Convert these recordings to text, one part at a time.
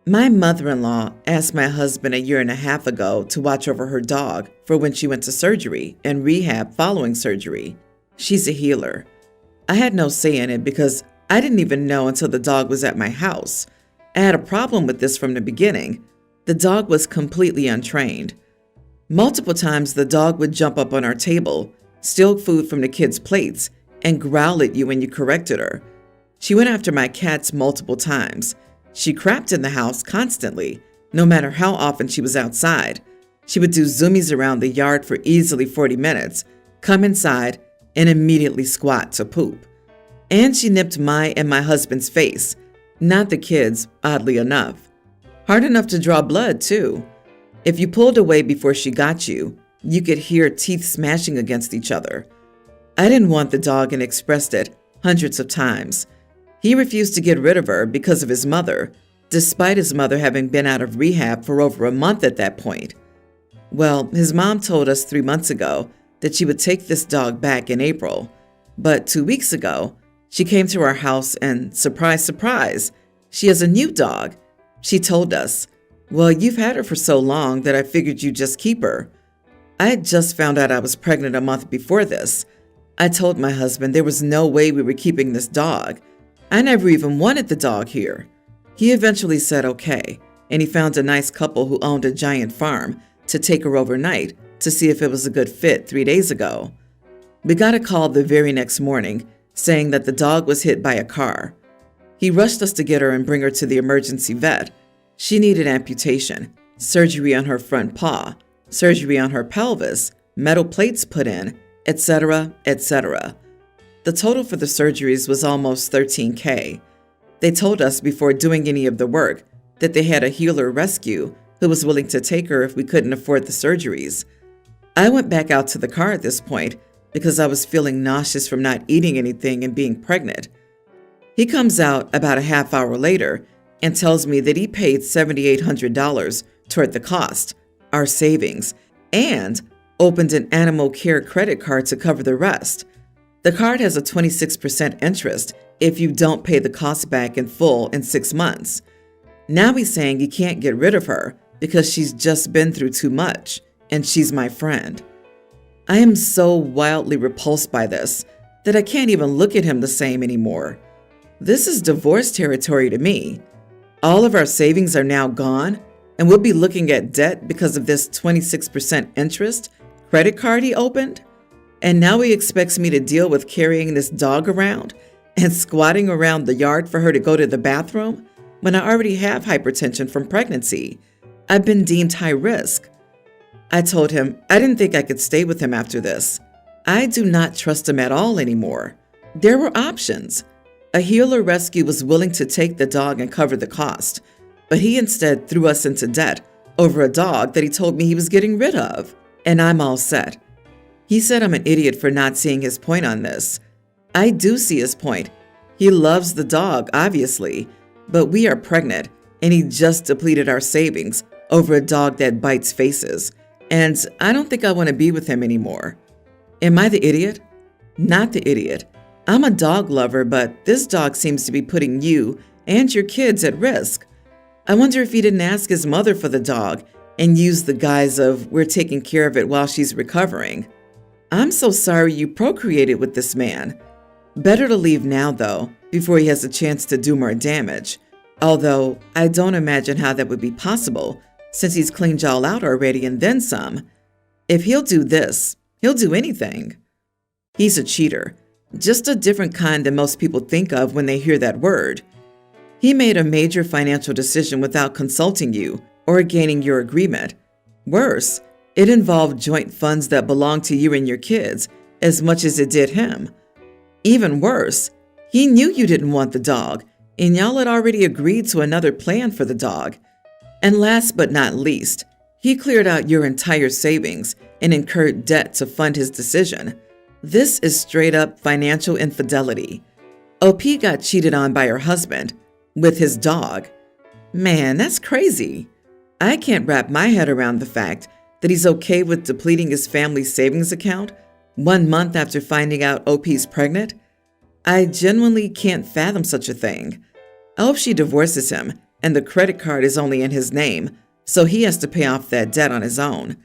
My mother-in-law asked my husband a year and a half ago to watch over her dog for when she went to surgery and rehab following surgery. She's a healer. I had no say in it because I didn't even know until the dog was at my house. I had a problem with this from the beginning. The dog was completely untrained. Multiple times the dog would jump up on our table, steal food from the kids' plates, and growl at you when you corrected her. She went after my cats multiple times. She crapped in the house constantly, no matter how often she was outside. She would do zoomies around the yard for easily 40 minutes, come inside, and immediately squat to poop. And she nipped my and my husband's face, not the kids, oddly enough. Hard enough to draw blood, too. If you pulled away before she got you, you could hear teeth smashing against each other. I didn't want the dog and expressed it hundreds of times. He refused to get rid of her because of his mother, despite his mother having been out of rehab for over a month at that point. Well, his mom told us 3 months ago that she would take this dog back in April. But 2 weeks ago, she came to our house and, surprise, surprise, she has a new dog. She told us, "Well, you've had her for so long that I figured you'd just keep her." I had just found out I was pregnant a month before this. I told my husband there was no way we were keeping this dog. I never even wanted the dog here. He eventually said okay, and he found a nice couple who owned a giant farm to take her overnight to see if it was a good fit 3 days ago. We got a call the very next morning saying that the dog was hit by a car. He rushed us to get her and bring her to the emergency vet. She needed amputation, surgery on her front paw, surgery on her pelvis, metal plates put in, etc., etc. The total for the surgeries was almost $13,000. They told us before doing any of the work that they had a healer rescue who was willing to take her if we couldn't afford the surgeries. I went back out to the car at this point because I was feeling nauseous from not eating anything and being pregnant. He comes out about a half hour later and tells me that he paid $7,800 toward the cost, our savings, and opened an animal care credit card to cover the rest. The card has a 26% interest if you don't pay the cost back in full in 6 months. Now he's saying he can't get rid of her because she's just been through too much, and she's my friend. I am so wildly repulsed by this that I can't even look at him the same anymore. This is divorce territory to me. All of our savings are now gone, and we'll be looking at debt because of this 26% interest credit card he opened? And now he expects me to deal with carrying this dog around and squatting around the yard for her to go to the bathroom when I already have hypertension from pregnancy. I've been deemed high risk. I told him I didn't think I could stay with him after this. I do not trust him at all anymore. There were options. A healer rescue was willing to take the dog and cover the cost, but he instead threw us into debt over a dog that he told me he was getting rid of, and I'm all set. He said I'm an idiot for not seeing his point on this. I do see his point. He loves the dog, obviously, but we are pregnant, and he just depleted our savings over a dog that bites faces, and I don't think I want to be with him anymore. Am I the idiot? Not the idiot. I'm a dog lover, but this dog seems to be putting you and your kids at risk. I wonder if he didn't ask his mother for the dog and used the guise of we're taking care of it while she's recovering. I'm so sorry you procreated with this man. Better to leave now, though, before he has a chance to do more damage. Although, I don't imagine how that would be possible, since he's cleaned y'all out already and then some. If he'll do this, he'll do anything. He's a cheater, just a different kind than most people think of when they hear that word. He made a major financial decision without consulting you or gaining your agreement. Worse, it involved joint funds that belonged to you and your kids as much as it did him. Even worse, he knew you didn't want the dog, and y'all had already agreed to another plan for the dog. And last but not least, he cleared out your entire savings and incurred debt to fund his decision. This is straight up financial infidelity. OP got cheated on by her husband with his dog. Man, that's crazy. I can't wrap my head around the fact that he's okay with depleting his family's savings account 1 month after finding out OP's pregnant. I genuinely can't fathom such a thing. I hope she divorces him and the credit card is only in his name, so he has to pay off that debt on his own.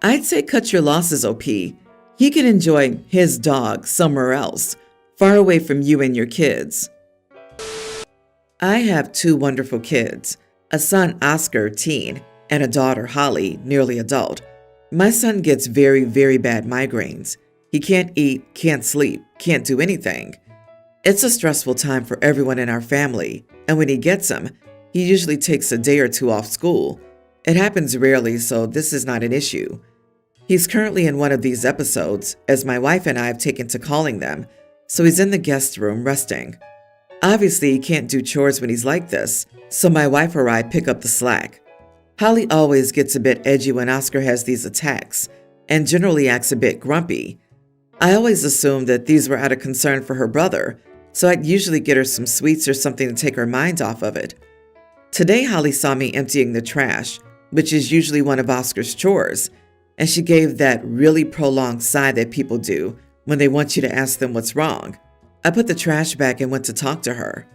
I'd say cut your losses, OP. He can enjoy his dog somewhere else, far away from you and your kids. I have 2 wonderful kids, a son, Oscar, teen, and a daughter, Holly, nearly adult. My son gets very, very bad migraines. He can't eat, can't sleep, can't do anything. It's a stressful time for everyone in our family, and when he gets them, he usually takes a day or 2 off school. It happens rarely, so this is not an issue. He's currently in one of these episodes, as my wife and I have taken to calling them, so he's in the guest room resting. Obviously, he can't do chores when he's like this, so my wife or I pick up the slack. Holly always gets a bit edgy when Oscar has these attacks, and generally acts a bit grumpy. I always assumed that these were out of concern for her brother, so I'd usually get her some sweets or something to take her mind off of it. Today, Holly saw me emptying the trash, which is usually one of Oscar's chores, and she gave that really prolonged sigh that people do when they want you to ask them what's wrong. I put the trash back and went to talk to her.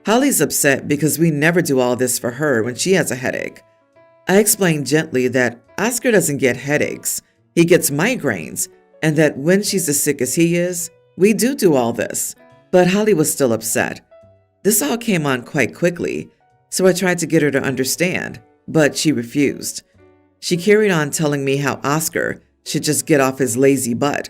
Holly's upset because we never do all this for her when she has a headache. I explained gently that Oscar doesn't get headaches, he gets migraines, and that when she's as sick as he is, we do all this. But Holly was still upset. This all came on quite quickly, so I tried to get her to understand, but she refused. She carried on telling me how Oscar should just get off his lazy butt.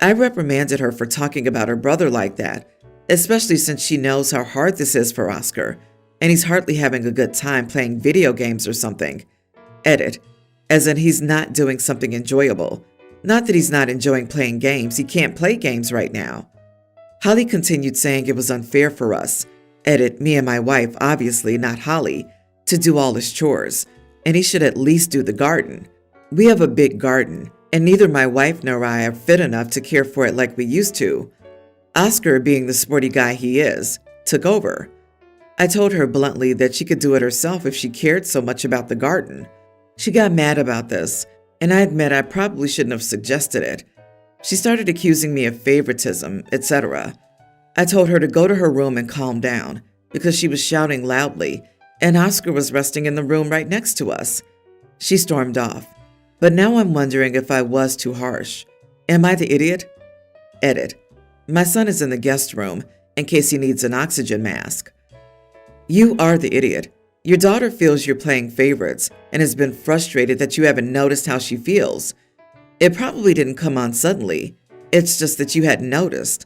I reprimanded her for talking about her brother like that, especially since she knows how hard this is for Oscar, and he's hardly having a good time playing video games or something. Edit, as in he's not doing something enjoyable. Not that he's not enjoying playing games, he can't play games right now. Holly continued saying it was unfair for us, edit, me and my wife, obviously not Holly, to do all his chores, and he should at least do the garden. We have a big garden, and neither my wife nor I are fit enough to care for it like we used to. Oscar, being the sporty guy he is, took over. I told her bluntly that she could do it herself if she cared so much about the garden. She got mad about this, and I admit I probably shouldn't have suggested it. She started accusing me of favoritism, etc. I told her to go to her room and calm down, because she was shouting loudly, and Oscar was resting in the room right next to us. She stormed off, but now I'm wondering if I was too harsh. Am I the idiot? Edit. My son is in the guest room in case he needs an oxygen mask. You are the idiot. Your daughter feels you're playing favorites and has been frustrated that you haven't noticed how she feels. It probably didn't come on suddenly. It's just that you hadn't noticed.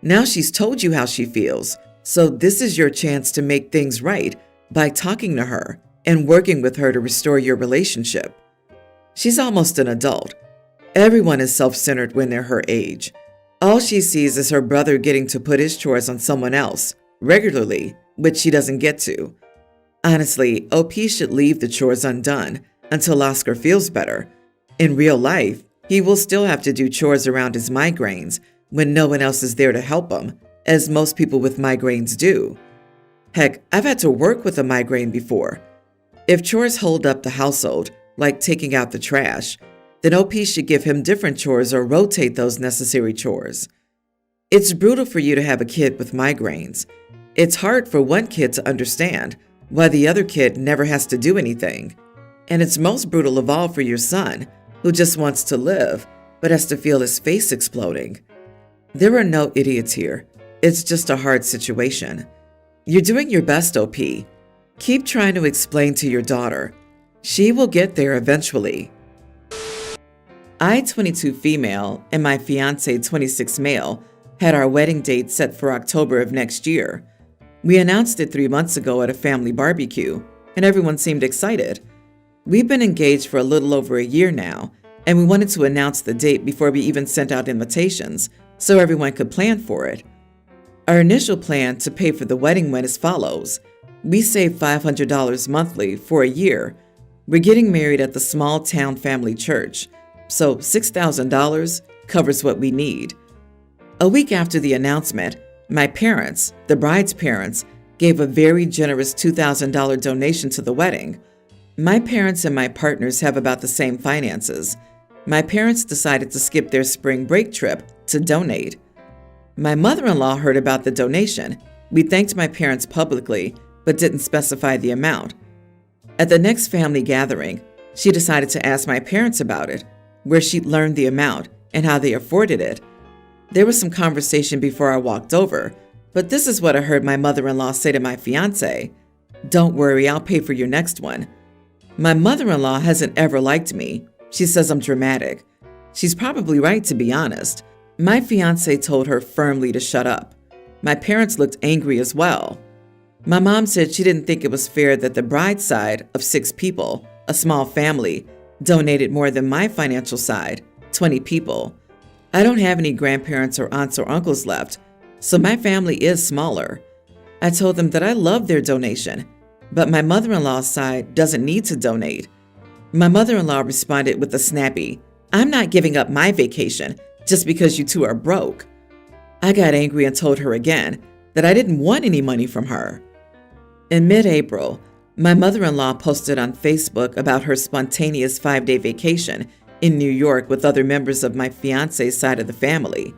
Now she's told you how she feels, so this is your chance to make things right by talking to her and working with her to restore your relationship. She's almost an adult. Everyone is self-centered when they're her age. All she sees is her brother getting to put his chores on someone else, regularly, which she doesn't get to. Honestly, OP should leave the chores undone until Oscar feels better. In real life, he will still have to do chores around his migraines when no one else is there to help him, as most people with migraines do. Heck, I've had to work with a migraine before. If chores hold up the household, like taking out the trash, then OP should give him different chores or rotate those necessary chores. It's brutal for you to have a kid with migraines. It's hard for one kid to understand why the other kid never has to do anything. And it's most brutal of all for your son, who just wants to live, but has to feel his face exploding. There are no idiots here. It's just a hard situation. You're doing your best, OP. Keep trying to explain to your daughter. She will get there eventually. I, 22 female, and my fiance, 26 male, had our wedding date set for October of next year. We announced it 3 months ago at a family barbecue, and everyone seemed excited. We've been engaged for a little over a year now, and we wanted to announce the date before we even sent out invitations so everyone could plan for it. Our initial plan to pay for the wedding went as follows. We saved $500 monthly for a year. We're getting married at the small town family church, so $6,000 covers what we need. A week after the announcement, my parents, the bride's parents, gave a very generous $2,000 donation to the wedding. My parents and my partners have about the same finances. My parents decided to skip their spring break trip to donate. My mother-in-law heard about the donation. We thanked my parents publicly but didn't specify the amount. At the next family gathering, she decided to ask my parents about it, where she'd learned the amount and how they afforded it. There was some conversation before I walked over, but this is what I heard my mother-in-law say to my fiance. "Don't worry, I'll pay for your next one." My mother-in-law hasn't ever liked me. She says I'm dramatic. She's probably right, to be honest. My fiance told her firmly to shut up. My parents looked angry as well. My mom said she didn't think it was fair that the bride's side of 6 people, a small family, donated more than my financial side, 20 people. I don't have any grandparents or aunts or uncles left, so my family is smaller. I told them that I love their donation, but my mother-in-law's side doesn't need to donate. My mother-in-law responded with a snappy, "I'm not giving up my vacation just because you two are broke." I got angry and told her again that I didn't want any money from her. In mid-April, my mother-in-law posted on Facebook about her spontaneous 5-day vacation in New York with other members of my fiance's side of the family.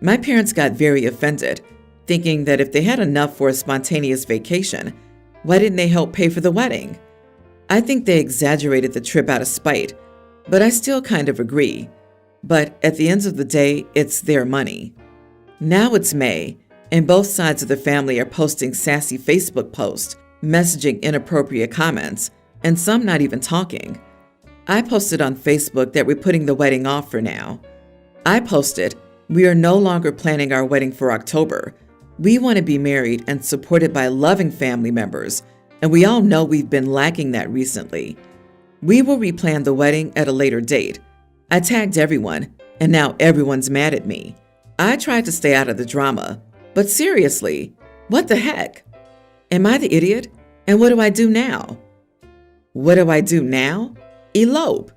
My parents got very offended, thinking that if they had enough for a spontaneous vacation, why didn't they help pay for the wedding? I think they exaggerated the trip out of spite, but I still kind of agree. But at the end of the day, it's their money. Now it's May, and both sides of the family are posting sassy Facebook posts, messaging inappropriate comments, and some not even talking. I posted on Facebook that we're putting the wedding off for now. I posted, "We are no longer planning our wedding for October. We want to be married and supported by loving family members, and we all know we've been lacking that recently. We will replan the wedding at a later date." I tagged everyone, and now everyone's mad at me. I tried to stay out of the drama, but seriously, what the heck? Am I the idiot? And what do I do now? What do I do now? Elope.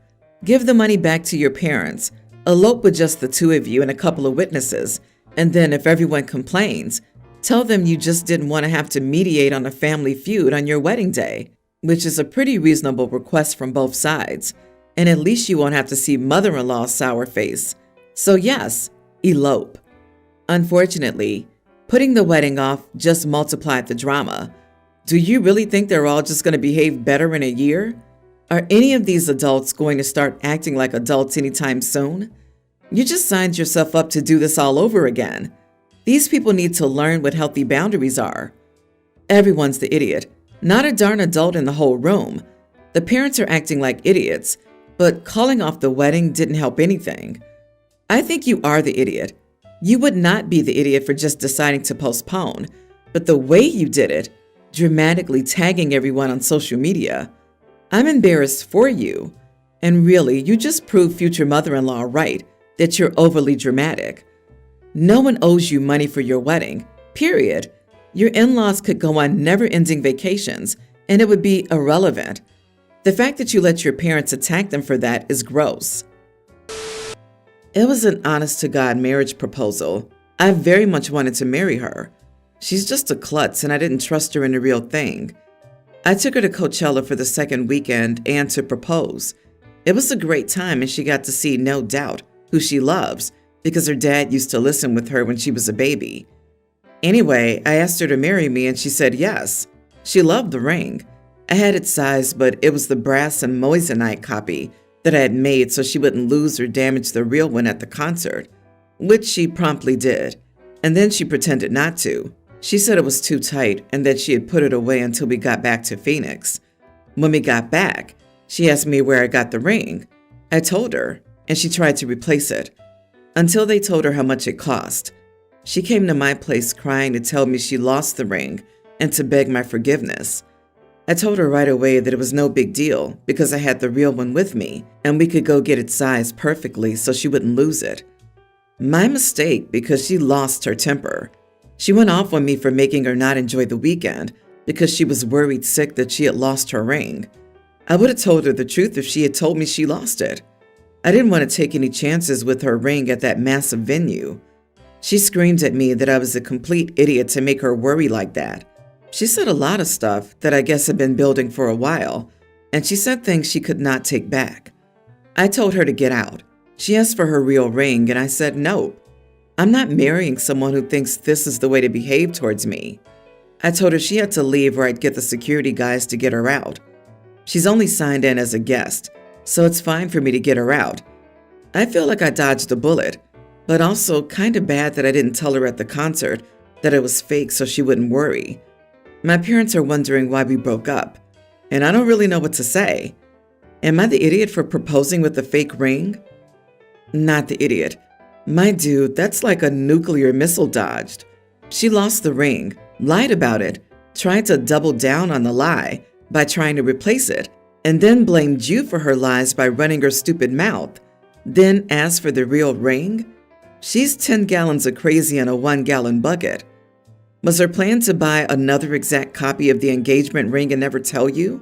Give the money back to your parents. Elope with just the two of you and a couple of witnesses. And then if everyone complains, tell them you just didn't want to have to mediate on a family feud on your wedding day, which is a pretty reasonable request from both sides. And at least you won't have to see mother-in-law's sour face. So yes, elope. Unfortunately, putting the wedding off just multiplied the drama. Do you really think they're all just going to behave better in a year? Are any of these adults going to start acting like adults anytime soon? You just signed yourself up to do this all over again. These people need to learn what healthy boundaries are. Everyone's the idiot, not a darn adult in the whole room. The parents are acting like idiots, but calling off the wedding didn't help anything. I think you are the idiot. You would not be the idiot for just deciding to postpone, but the way you did it, dramatically tagging everyone on social media, I'm embarrassed for you. And really, you just proved future mother-in-law right that you're overly dramatic. No one owes you money for your wedding, period. Your in-laws could go on never-ending vacations, and it would be irrelevant. The fact that you let your parents attack them for that is gross. It was an honest-to-God marriage proposal. I very much wanted to marry her. She's just a klutz, and I didn't trust her in the real thing. I took her to Coachella for the second weekend and to propose. It was a great time, and she got to see, no doubt, who she loves, because her dad used to listen with her when she was a baby. Anyway, I asked her to marry me, and she said yes. She loved the ring. I had it sized, but it was the brass and moissanite copy that I had made so she wouldn't lose or damage the real one at the concert, which she promptly did. And then she pretended not to. She said it was too tight and that she had put it away until we got back to Phoenix. When we got back, she asked me where I got the ring. I told her, and she tried to replace it, until they told her how much it cost. She came to my place crying to tell me she lost the ring and to beg my forgiveness. I told her right away that it was no big deal because I had the real one with me and we could go get it sized perfectly so she wouldn't lose it. My mistake because she lost her temper. She went off on me for making her not enjoy the weekend because she was worried sick that she had lost her ring. I would have told her the truth if she had told me she lost it. I didn't want to take any chances with her ring at that massive venue. She screamed at me that I was a complete idiot to make her worry like that. She said a lot of stuff that I guess had been building for a while, and she said things she could not take back. I told her to get out. She asked for her real ring, and I said no. I'm not marrying someone who thinks this is the way to behave towards me. I told her she had to leave or I'd get the security guys to get her out. She's only signed in as a guest, so it's fine for me to get her out. I feel like I dodged a bullet, but also kind of bad that I didn't tell her at the concert that it was fake so she wouldn't worry. My parents are wondering why we broke up, and I don't really know what to say. Am I the idiot for proposing with a fake ring? Not the idiot. My dude, that's like a nuclear missile dodged. She lost the ring, lied about it, tried to double down on the lie by trying to replace it, and then blamed you for her lies by running her stupid mouth. Then asked for the real ring? She's 10 gallons of crazy in a 1-gallon bucket. Was her plan to buy another exact copy of the engagement ring and never tell you?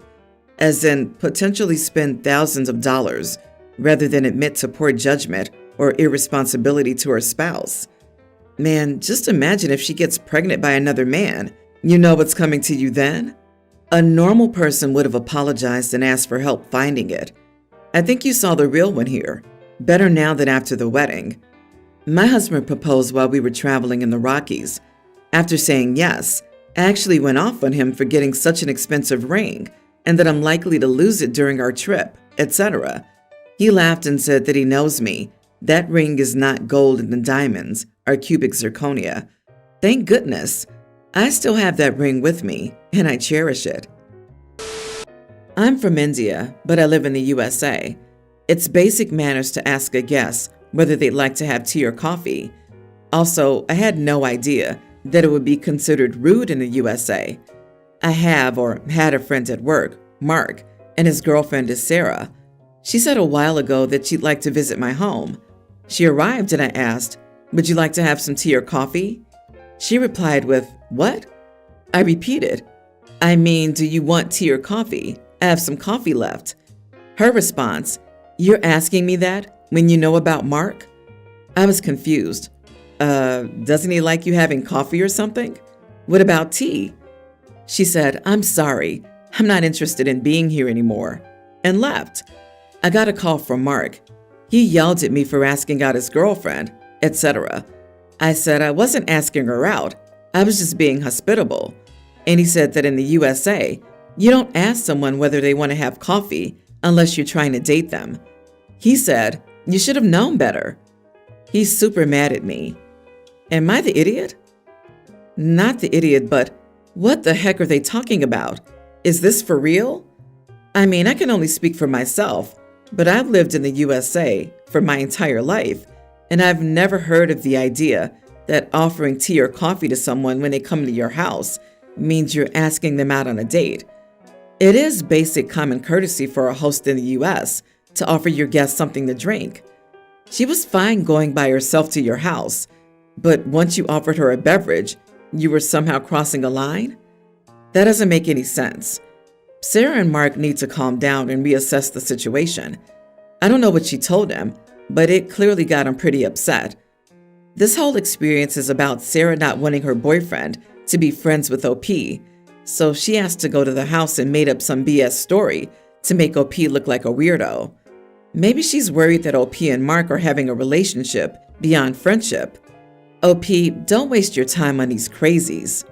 As in, potentially spend thousands of dollars rather than admit to poor judgment or irresponsibility to her spouse. Man, just imagine if she gets pregnant by another man. You know what's coming to you then? A normal person would have apologized and asked for help finding it. I think you saw the real one here. Better now than after the wedding. My husband proposed while we were traveling in the Rockies. After saying yes, I actually went off on him for getting such an expensive ring and that I'm likely to lose it during our trip, etc. He laughed and said that he knows me. That ring is not gold and diamonds or cubic zirconia. Thank goodness. I still have that ring with me, and I cherish it. I'm from India, but I live in the USA. It's basic manners to ask a guest whether they'd like to have tea or coffee. Also, I had no idea that it would be considered rude in the USA. I have or had a friend at work, Mark, and his girlfriend is Sarah. She said a while ago that she'd like to visit my home. She arrived and I asked, "Would you like to have some tea or coffee?" She replied with, "What?" I repeated, "I mean, do you want tea or coffee? I have some coffee left." Her response, "You're asking me that when you know about Mark?" I was confused. Doesn't he like you having coffee or something? What about tea? She said, "I'm sorry, I'm not interested in being here anymore," and left. I got a call from Mark. He yelled at me for asking out his girlfriend, etc. I said I wasn't asking her out, I was just being hospitable. And he said that in the USA, you don't ask someone whether they want to have coffee unless you're trying to date them. He said, "You should have known better." He's super mad at me. Am I the idiot? Not the idiot, but what the heck are they talking about? Is this for real? I mean, I can only speak for myself, but I've lived in the USA for my entire life, and I've never heard of the idea that offering tea or coffee to someone when they come to your house means you're asking them out on a date. It is basic common courtesy for a host in the US to offer your guests something to drink. She was fine going by herself to your house, but once you offered her a beverage, you were somehow crossing a line? That doesn't make any sense. Sarah and Mark need to calm down and reassess the situation. I don't know what she told him, but it clearly got him pretty upset. This whole experience is about Sarah not wanting her boyfriend to be friends with OP, so she asked to go to the house and made up some BS story to make OP look like a weirdo. Maybe she's worried that OP and Mark are having a relationship beyond friendship. OP, don't waste your time on these crazies.